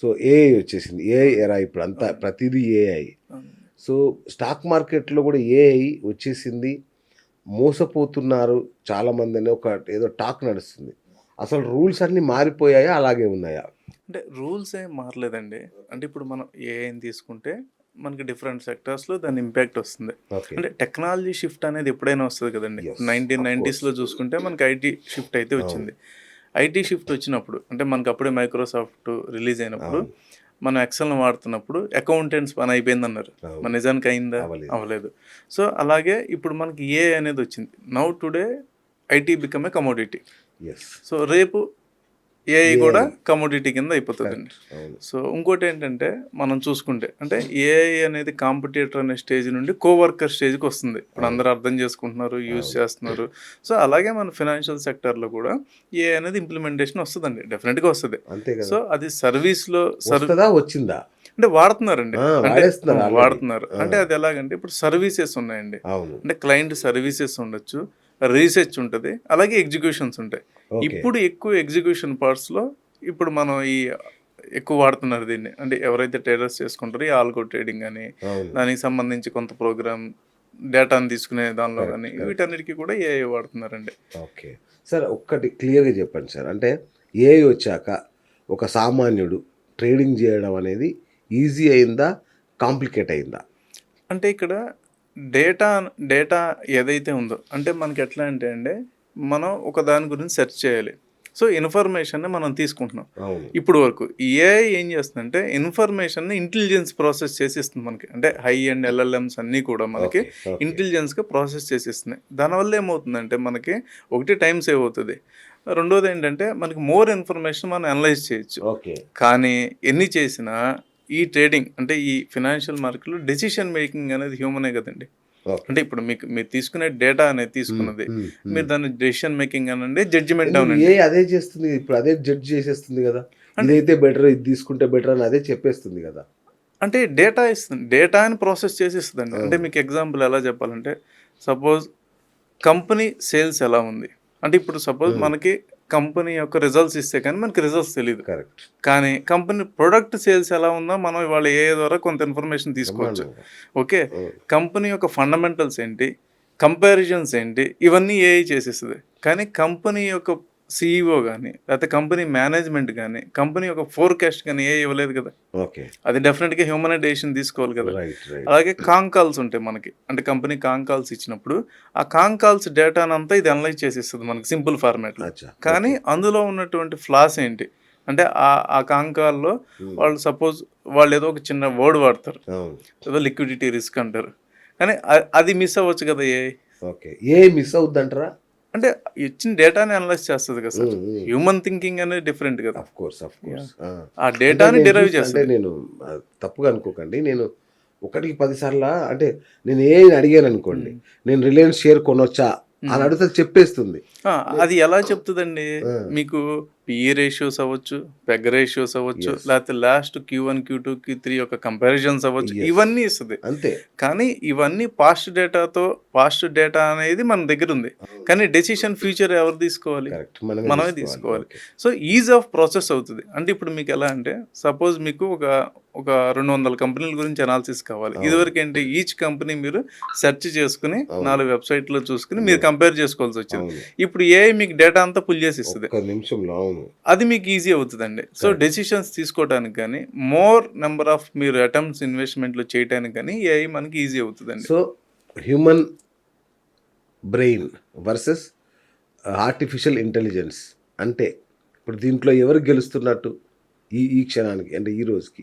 So AI వచ్చేసింది. AI ఎరా ఇప్పుడు అంతా ప్రతిదీ ఏఐ. సో స్టాక్ మార్కెట్‌లో కూడా ఏఐ వచ్చేసింది. మోసపోతున్నారు చాలామందని ఒక ఏదో టాక్ నడుస్తుంది. అసలు రూల్స్ అన్నీ మారిపోయాయా? అలాగే ఉన్నాయా? అంటే రూల్స్ ఏం మారలేదండి. అంటే ఇప్పుడు మనం ఏఐని తీసుకుంటే మనకి డిఫరెంట్ సెక్టార్స్‌లో దాని ఇంపాక్ట్ వస్తుంది. ఓకే. అంటే టెక్నాలజీ షిఫ్ట్ అనేది ఎప్పుడైనా వస్తది కదండీ. యెస్. Of course. 1990స్‌లో చూసుకుంటే మనకి ఐటీ షిఫ్ట్ అయితే అవును. వచ్చింది. ఐటీ షిఫ్ట్ వచ్చినప్పుడు అంటే మనకు అప్పుడే మైక్రోసాఫ్ట్ రిలీజ్ అయినప్పుడు అవును. మనం ఎక్సెల్‌ని వాడుతున్నప్పుడు అకౌంటెంట్స్ పని అయిపోయిందన్నారు. అవును. మరి నిజానికి అయిందా? అవ్వలేదు. అవ్వలేదు. సో అలాగే ఇప్పుడు మనకి ఏఐ అనేది వచ్చింది. Now today IT become a commodity. Yes. So రేపు ఏఐ కూడా ఏఐ. కమోడిటీ కింద అయిపోతుందండి. కరెక్ట్. అవును. సో ఇంకోటి ఏంటంటే మనం చూసుకుంటే అంటే ఏఐ అనేది కాంపిటీటర్ అనే స్టేజ్ నుండి కోవర్కర్ స్టేజ్కి వస్తుంది. ఇప్పుడు అందరూ అర్థం చేసుకుంటున్నారు, యూజ్ అవును. చేస్తున్నారు. సో అలాగే మన ఫినాన్షియల్ సెక్టర్లో కూడా ఏఐ అనేది ఇంప్లిమెంటేషన్ వస్తుందండి, డెఫినెట్గా వస్తుంది. అంతే కదా! సో అది సర్వీస్లో వస్తదా? వచ్చిందా? అంటే వాడుతున్నారండి. ఆ! అంటే వాడేస్తున్నారు ఆల్రెడీ. వాడుతున్నారు. ఆ! అంటే అది ఎలాగంటే ఇప్పుడు సర్వీసెస్ ఉన్నాయండి. అవును. అంటే క్లయింట్ సర్వీసెస్ ఉండొచ్చు, రీసెర్చ్ ఉంటుంది, అలాగే ఎగ్జిక్యూషన్స్ ఉంటాయి. ఓకే. ఇప్పుడు ఎక్కువ ఎగ్జిక్యూషన్ పార్ట్స్‌లో ఇప్పుడు మనం ఎక్కువ వాడుతున్నారు దీన్ని. అంటే ఎవరైతే ట్రేడర్స్ చేసుకుంటారో ఈ ఆల్గో ట్రేడింగ్ అని, అవును. దానికి సంబంధించి కొంత ప్రోగ్రామ్ డేటాను తీసుకునే దానిలో కరెక్ట్. గాని కరెక్ట్. వీటన్నిటికి కూడా ఏఐ వాడుతున్నారండి. ఓకే. సార్ ఒక్కటి క్లియర్‌గా చెప్పండి సార్. అంటే ఏఐ వచ్చాక ఒక సామాన్యుడు ట్రేడింగ్ చేయడం అనేది ఈజీ అయిందా? కాంప్లికేట్ అయిందా? అంటే ఇక్కడ డేటా డేటా ఏదైతే ఉందో అంటే మనకి ఎట్లా అంటే అండి, మనం ఒక దాని గురించి సెర్చ్ చేయాలి. సో ఇన్ఫర్మేషన్‌ని మనం తీసుకుంటున్నాం. అవును. ఇప్పుడు వరకు ఏఐ ఏం చేస్తుందంటే ఇన్ఫర్మేషన్‌ని ఇంటెలిజెన్స్ ప్రాసెస్ చేసి ఇస్తుంది మనకి. అంటే హై ఎండ్ ఎల్ఎల్ఎమ్స్ అన్నీ కూడా మనకి ఓకే. ఓకే. ఇంటెలిజెన్స్‌గా ప్రాసెస్ చేసి ఇస్తున్నాయి. దానివల్ల ఏమవుతుందంటే మనకి ఒకటి టైం సేవ్ అవుతది. రెండోది ఏంటంటే మనకి మోర్ ఇన్ఫర్మేషన్ మనం అనలైజ్ చేయొచ్చు. ఓకే. కానీ ఎన్ని చేసినా ఈ ట్రేడింగ్ అంటే ఈ ఫినాన్షియల్ మార్కెట్‌లో డెసిషన్ మేకింగ్ అనేది హ్యూమనే కదండీ. ఓకే. అంటే ఇప్పుడు మీరు తీసుకునే డేటా అనేది హ్మ్. తీసుకున్నది. హ్మ్. హ్మ్. మీరు దాన్ని డెసిషన్ మేకింగ్ అనండి, జడ్జిమెంట్ ఎందుకు అవనండి. ఏఐ అదే చేస్తుంది. ఇప్పుడు అదే జడ్జ్ చేసేస్తుంది గదా! అంటే ఇదైతే బెటర్, ఇది తీసుకుంటే బెటర్ అని అదే చెప్పేస్తుంది గదా! అంటే డేటా ఇస్తుంది. డేటాని ప్రాసెస్ చేసి ఇస్తదండి. అంటే అవును. మీకు ఎగ్జాంపుల్ ఎలా చెప్పాలంటే సపోజ్ కంపెనీ సేల్స్ ఎలా ఉంది? అంటే ఇప్పుడు సపోజ్ హ్మ్. మనకి కంపెనీ యొక్క రిజల్ట్స్ ఇస్తే కానీ మనకి రిజల్ట్స్ తెలీదు. కరెక్ట్. కానీ కంపెనీ ప్రొడక్ట్ సేల్స్ ఎలా ఉందో మనం ఇవాళ ఏఐ ద్వారా కొంత ఇన్ఫర్మేషన్ తీసుకోవచ్చు. బ్రహ్మాండంగా. ఓకే. హ్మ్. కంపెనీ యొక్క ఫండమెంటల్స్ ఏంటి? కంపారిజన్స్ ఏంటి? ఇవన్నీ ఏఐ చేసేస్తది. కానీ కంపెనీ యొక్క సీఈఓ గాని, లేకపోతే కంపెనీ మేనేజ్మెంట్ గాని, కంపెనీ యొక్క ఫోర్‌కాస్ట్ గాని ఏఐ ఇవ్వలేదు కదా! ఓకే. అది డెఫినిట్‌గా హ్యూమనే డెసిషన్ తీసుకోవాలి కదా! రైట్. రైట్. అలాగే కాన్ కాల్స్ ఉంటాయి మనకి. అంటే కంపెనీ కాన్ కాల్స్ ఇచ్చినప్పుడు, ఆ కాన్ కాల్స్ డేటానంతా ఇది అనలైజ్ చేసిస్తది మనకి సింపుల్ ఫార్మాట్‌లో. అచ్చా! కానీ ఓకే. అందులో ఉన్నటువంటి ఫ్లాస్ ఏంటి? అంటే ఆ కాన్ కాల్‌లో హ్మ్. వాళ్ళు సపోజ్ వాళ్ళేదో ఒక చిన్న వర్డ్ వాడతారు. అవును. ఏదో లిక్విడిటీ రిస్క్ అంటారు. కానీ అది మిస్ అవ్వచ్చు కదా ఏఐ. ఓకే. ఏఐ మిస్ అవుద్దంటారా? అంటే ఇచ్చిన డేటాని అనలైజ్ చేస్తది కదా సార్. హ్మ్. హ్మ్. హ్యూమన్ థింకింగ్ అనేది డిఫరెంట్ కదా! Of course. Of course. Yeah! ఆ! ఆ అంటే డేటాని నేను డిరైవ్ చూస్తే అంటే చేస్తది. నేను తప్పుగా అనుకోకండి. నేను ఒకటికి 10 సార్లా అంటే నేను ఏఐని అడిగాననుకోండి. హ్మ్. నేను రిలయన్స్ షేర్ కొనొచ్చా? అని హ్మ్. అడిగితే అది చెప్పేస్తుంది. ఆ! నే అది ఎలా చెప్తదండి? ఆ! మీకు పీఈ రేషియోస్ అవ్వచ్చు, పెగ్ రేషియోస్ అవ్వచ్చు, యెస్. లేకపోతే లాస్ట్ Q1, Q2, Q3 యొక్క కంపారిజన్స్ అవ్వచ్చు. యెస్. ఇవన్నీ ఇస్తది. అంతే. కానీ ఇవన్నీ పాస్ట్ డేటా అనేది మన దగ్గరుంది. అవును. కానీ డెసిషన్ ఫ్యూచర్ ఎవరు తీసుకోవాలి? కరెక్ట్. మనమే మనమే తీసుకోవాలి. తీసుకోవాలి. Okay. So, is of process అవుతది. అంటే ఇప్పుడు మీకెలా అంటే సపోజ్ మీకు ఒక 200 కంపెనీల గురించి అనాలిసిస్ కావాలి. అవును. ఇదివరకేంటి ఈచ్ కంపెనీ మీరు సెర్చ్ చేసుకొని అవును. 4 వెబ్‌సైట్‌లో చూసుకొని మీరు యెస్. కంపేర్ చేసుకోవాల్సొచ్చేది. అవును. ఇప్పుడు ఏఐ మీకు డేటా అంతా పుల్ చేసి ఇస్తది. ఒక్క నిమిషంలో. అవును. అది మీకు ఈజీ అవుతదండి. So, correct. డెసిషన్స్ తీసుకోవటానికి గాని, మోర్ నంబర్ ఆఫ్ మీరు అటెంప్ట్స్ ఇన్వెస్ట్‌మెంట్‌లు చేయటానికి గాని ఏఐ మనకి ఈజీ అవుతదండి. So, human brain versus artificial intelligence అంటే ఇప్పుడు దీంట్లో ఎవరు గెలుస్తున్నట్టు? ఈ ఈ క్షణానికి అంటే ఈ రోజుకి.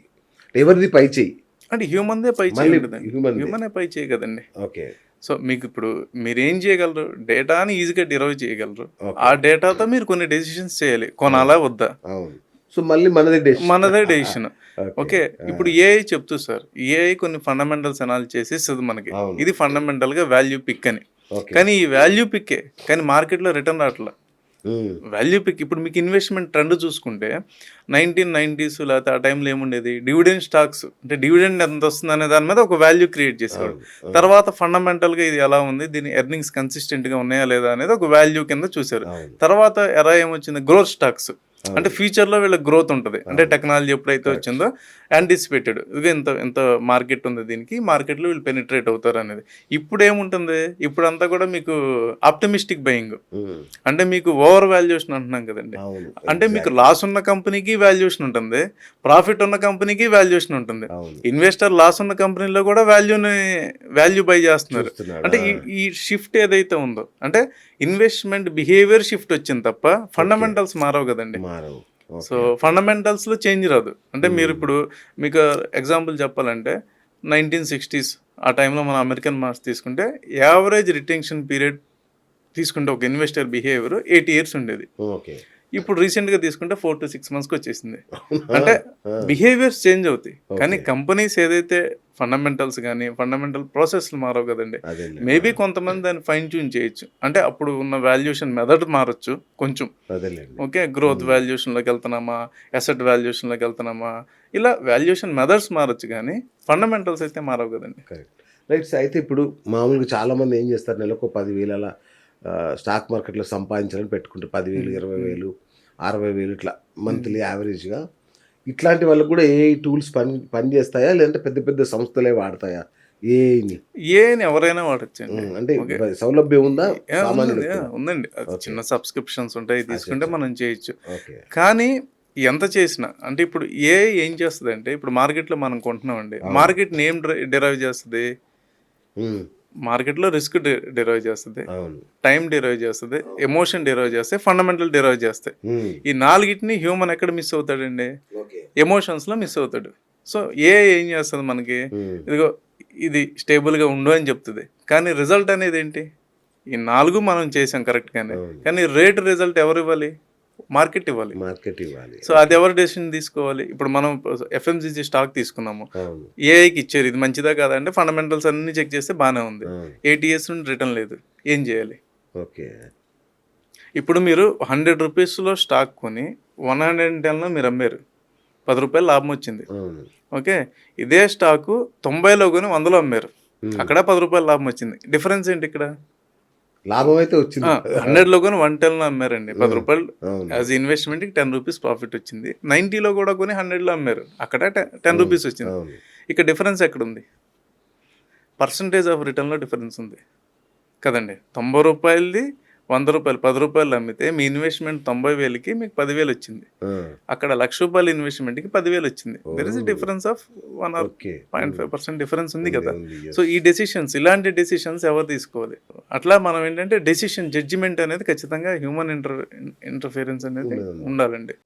ఎవరిది పైచేయి? అంటే హ్యూమన్‌దే పై చేయి మళ్ళీ ఉంటదండి. హ్యూమన్‌దే. హ్యూమనే పై చేయి కదండీ! ఓకే. సో, మీకిప్పుడు మీరేం చేయగలరు? డేటాని ఈజీగా డిరైవ్ చేయగలరు. ఆ ఓకే. డేటాతో మీరు కొన్ని డెసిషన్స్ చేయాలి. అవును. కొనాలా? వద్దా? అవును. సో, మళ్ళీ మనదే డెసిషన్. మనదే డెసిషన్. ఓకే. ఓకే. ఆ! ఇప్పుడు ఏఐ చెప్తది సార్. ఏఐ కొన్ని ఫండమెంటల్స్ అనాలిసిస్ చేసి ఇస్తది మనకి. అవును. ఇది ఫండమెంటల్‌గా వాల్యూ పిక్ అని. ఓకే. కానీ ఈ వాల్యూ పిక్కే. కానీ మార్కెట్‌లో రిటర్న్ రావట్ల. హ్మ్. వాల్యూ పిక్ ఇప్పుడు మీకు ఇన్వెస్ట్‌మెంట్ ట్రెండ్ చూసుకుంటే 1990స్ లేకపోతే ఆ టైంలో ఏముండేది? డివిడెండ్ స్టాక్స్ అంటే డివిడెండ్ ఎంతొస్తుందనే దాని మీద ఒక వాల్యూ క్రియేట్ చేసేవాడు. అవును. అవును. తర్వాత ఫండమెంటల్‌గా ఇది ఎలా ఉంది? దీని ఎర్నింగ్స్ కన్సిస్టెంట్‌గా ఉన్నాయా లేదా అనేది ఒక వాల్యూ కింద చూసారు. అవును. తర్వాత ఎరా ఏమొచ్చింది? Growth stocks. అంటే ఫ్యూచర్లో వీళ్ళకి గ్రోత్ ఉంటుంది. అంటే టెక్నాలజీ ఎప్పుడైతే వచ్చిందో యాంటిసిపేటెడ్ ఇది ఎంత మార్కెట్ ఉంది దీనికి, మార్కెట్లో వీళ్ళు పెనిట్రేట్ అవుతారు అనేది. ఇప్పుడు ఏముంటుంది, ఇప్పుడంతా కూడా మీకు ఆప్టమిస్టిక్ బయింగ్, అంటే మీకు ఓవర్ వాల్యుయేషన్ అంటున్నాం కదండి. అవును, అంటే మీకు లాస్ ఉన్న కంపెనీకి వాల్యుయేషన్ ఉంటుంది, ప్రాఫిట్ ఉన్న కంపెనీకి వాల్యుయేషన్ ఉంటుంది. అవును. ఇన్వెస్టర్ లాస్ ఉన్న కంపెనీలో కూడా వాల్యూ బై చేస్తున్నారు. చూస్తున్నాడు. అంటే ఈ షిఫ్ట్ ఏదైతే ఉందో, అంటే ఇన్వెస్ట్మెంట్ బిహేవియర్ షిఫ్ట్ వచ్చింది తప్ప ఫండమెంటల్స్ మారవు కదండి. మారవు. సో ఫండమెంటల్స్లో చేంజ్ రాదు. అంటే మీరు ఇప్పుడు మీకు ఎగ్జాంపుల్ చెప్పాలంటే 1960s ఆ టైంలో మన అమెరికన్ మార్క్స్ తీసుకుంటే యావరేజ్ రిటెన్షన్ పీరియడ్ తీసుకుంటే ఒక ఇన్వెస్టర్ బిహేవియర్ 8 years ఉండేది. ఓకే. ఇప్పుడు రీసెంట్గా తీసుకుంటే 4 to 6 monthsకి వచ్చేసింది. అంటే బిహేవియర్స్ చేంజ్ అవుతాయి, కానీ కంపెనీస్ ఏదైతే ఫండమెంటల్స్ కానీ ఫండమెంటల్ ప్రాసెస్లు మారవు కదండి. మేబీ కొంతమంది దాన్ని ఫైన్ ట్యూన్ చేయొచ్చు, అంటే అప్పుడు ఉన్న వాల్యుయేషన్ మెథడ్ మారచ్చు కొంచెం. ఓకే, గ్రోత్ వాల్యుయేషన్లోకి వెళ్తున్నామా, అసెట్ వాల్యుయేషన్లోకి వెళ్తున్నామా, ఇలా వాల్యుయేషన్ మెథడ్స్ మారచ్చు, కానీ ఫండమెంటల్స్ అయితే మారవు కదండి. రైట్. అయితే ఇప్పుడు మామూలుగా చాలామంది ఏం చేస్తారు, నెలకు 10,000 అలా స్టాక్ మార్కెట్లో సంపాదించాలని పెట్టుకుంటారు. 10,000, 20,000, 60,000 ఇట్లా మంత్లీ యావరేజ్గా. ఇట్లాంటి వాళ్ళకు కూడా ఏఐ టూల్స్ పనిచేస్తాయా, లేదంటే పెద్ద పెద్ద సంస్థలే వాడతాయా ఏఐని? ఏఐని ఎవరైనా వాడచ్చండి. అంటే సౌలభ్యం ఉందా? ఉందండి. చిన్న సబ్స్క్రిప్షన్స్ ఉంటాయి, తీసుకుంటే మనం చేయొచ్చు. కానీ ఎంత చేసినా, అంటే ఇప్పుడు ఏఐ ఏం చేస్తుంది అంటే, ఇప్పుడు మార్కెట్లో మనం కొంటున్నామండి, మార్కెట్ని ఏం డిరైవ్ చేస్తుంది? మార్కెట్లో రిస్క్ డిరైవ్ చేస్తుంది, టైం డిరైవ్ చేస్తుంది, ఎమోషన్ డిరైవ్ చేస్తే, ఫండమెంటల్ డిరైవ్ చేస్తాయి. ఈ నాలుగిటిని హ్యూమన్ ఎక్కడ మిస్ అవుతాడండి? ఎమోషన్స్లో మిస్ అవుతాడు. సో ఏం చేస్తుంది మనకి, ఇదిగో ఇది స్టేబుల్గా ఉండు అని చెప్తుంది, కానీ రిజల్ట్ అనేది ఏంటి? ఈ 4 మనం చేసాం కరెక్ట్గానే, కానీ రేట్ రిజల్ట్ ఎవరు ఇవ్వాలి? మార్కెట్ ఇవ్వాలి. సో అది ఎవరు డెసిషన్ తీసుకోవాలి? ఇప్పుడు మనం ఎఫ్ఎంసీజీ స్టాక్ తీసుకున్నాము, ఏఐకి ఇచ్చారు, ఇది మంచిదా కాదా అంటే ఫండమెంటల్స్ అన్ని చెక్ చేస్తే బాగానే ఉంది, 8 years నుండి రిటర్న్ లేదు, ఏం చేయాలి? ఓకే. ఇప్పుడు మీరు 100 రూపీస్లో స్టాక్ కొని 110లో మీరు అమ్మారు, 10 రూపాయలు లాభం వచ్చింది. ఓకే, ఇదే స్టాకు 90లో కొని 100లో అమ్మారు, అక్కడ 10 రూపాయలు లాభం వచ్చింది. డిఫరెన్స్ ఏంటి ఇక్కడ? లాభం అయితే వచ్చింది. 100లో కొని 110లో అమ్మారండి, 10 రూపాయలు యాజ్ ఇన్వెస్ట్మెంట్కి 10 రూపీస్ ప్రాఫిట్ వచ్చింది. 90లో కూడా కొని 100లో అమ్మారు, అక్కడ 10 రూపీస్ వచ్చింది. ఇక్కడ డిఫరెన్స్ ఎక్కడుంది? పర్సంటేజ్ ఆఫ్ రిటర్న్లో డిఫరెన్స్ ఉంది కదండి. 90 రూపాయలది 100 రూపాయలు, 10 రూపాయలు అమ్మితే మీ ఇన్వెస్ట్మెంట్ 90,000కి మీకు 10,000 వచ్చింది. అక్కడ 1,00,000 రూపాయల ఇన్వెస్ట్మెంట్కి 10,000 వచ్చింది. There is difference of 1 or 0.5% difference ఉంది కదా. సో ఈ డెసిషన్స్, ఇలాంటి డెసిషన్స్ ఎవరు తీసుకోవాలి? అట్లా మనం ఏంటంటే డెసిషన్ జడ్జిమెంట్ అనేది ఖచ్చితంగా హ్యూమన్ ఇంటర్ఫియరెన్స్ అనేది ఉండాలండి.